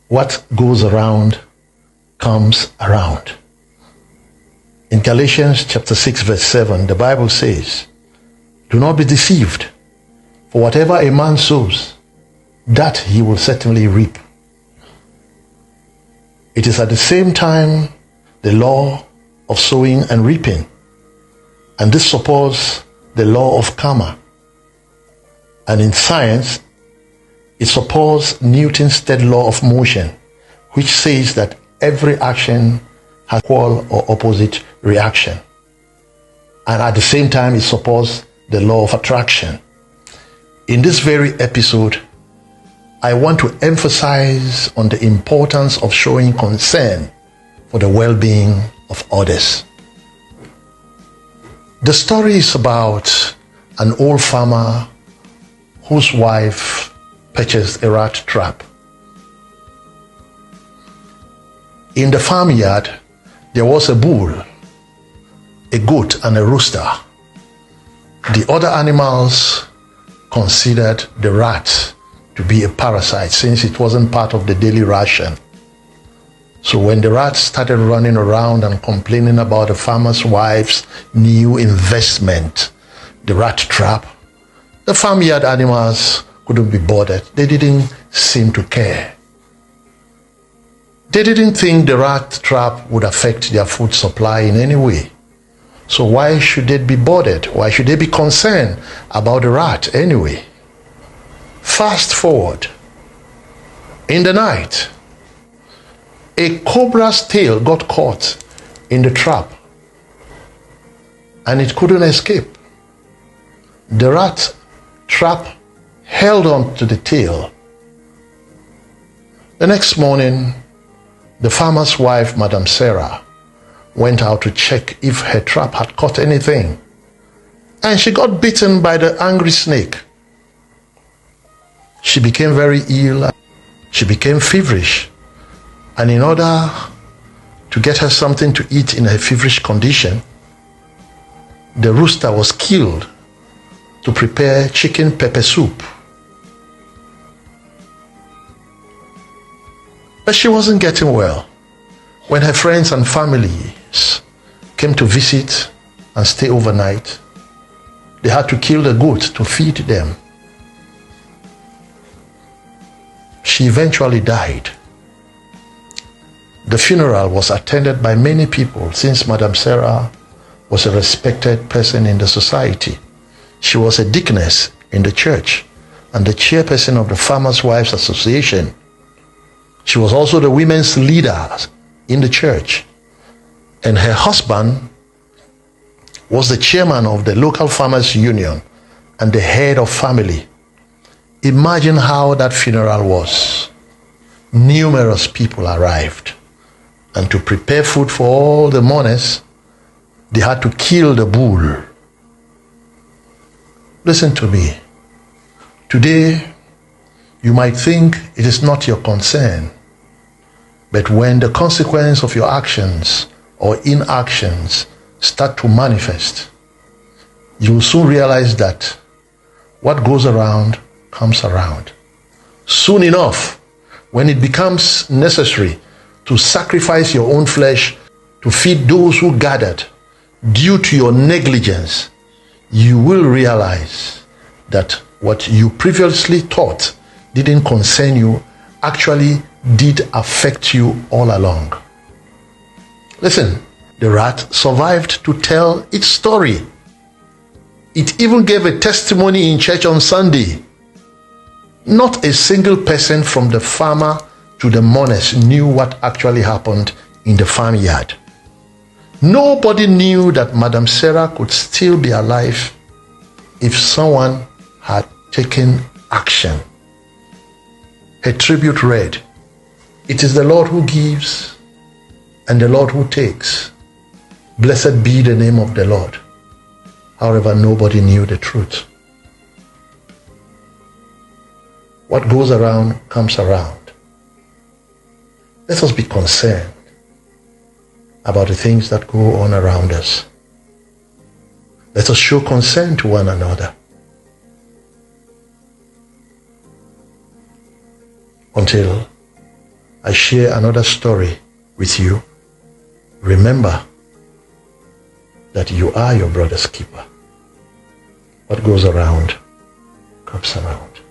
What goes around comes around. In Galatians chapter 6 verse 7, the Bible says, "Do not be deceived, for whatever a man sows, that he will certainly reap." It is at the same time the law of sowing and reaping, and this supports the law of karma. And in science, it supports Newton's third law of motion, which says that every action has equal or opposite reaction. And at the same time, it supports the law of attraction. In this very episode, I want to emphasize on the importance of showing concern for the well-being of others. The story is about an old farmer whose wife purchased a rat trap. In the farmyard, there was a bull, a goat, and a rooster. The other animals considered the rat to be a parasite since it wasn't part of the daily ration. So when the rat started running around and complaining about the farmer's wife's new investment, the rat trap, the farmyard animals couldn't be bothered. They didn't seem to care. They didn't think the rat trap would affect their food supply in any way. So why should they be bothered? Why should they be concerned about the rat anyway? Fast forward. In the night, a cobra's tail got caught in the trap and it couldn't escape. The rat trap held on to the tail. The next morning, the farmer's wife, Madam Sarah, went out to check if her trap had caught anything, and she got bitten by the angry snake. She became very ill. She became feverish, and in order to get her something to eat in her feverish condition, the rooster was killed to prepare chicken pepper soup. But she wasn't getting well. When her friends and families came to visit and stay overnight, they had to kill the goat to feed them. She eventually died. The funeral was attended by many people since Madam Sarah was a respected person in the society. She was a deaconess in the church and the chairperson of the Farmers' Wives Association. She was also the women's leader in the church, and her husband was the chairman of the local farmers union and the head of family. Imagine how that funeral was. Numerous people arrived, and to prepare food for all the mourners, they had to kill the bull. Listen to me. Today, you might think it is not your concern, but when the consequence of your actions or inactions start to manifest, you will soon realize that what goes around comes around. Soon enough, when it becomes necessary to sacrifice your own flesh to feed those who gathered due to your negligence, you will realize that what you previously thought didn't concern you actually did affect you all along. Listen, the rat survived to tell its story. It even gave a testimony in church on Sunday. Not a single person from the farmer to the mourners knew what actually happened in the farmyard. Nobody knew that Madam Sarah could still be alive if someone had taken action. Her tribute read, "It is the Lord who gives and the Lord who takes. Blessed be the name of the Lord." However, nobody knew the truth. What goes around comes around. Let us be concerned about the things that go on around us. Let us show concern to one another. Until I share another story with you, remember that you are your brother's keeper. What goes around comes around.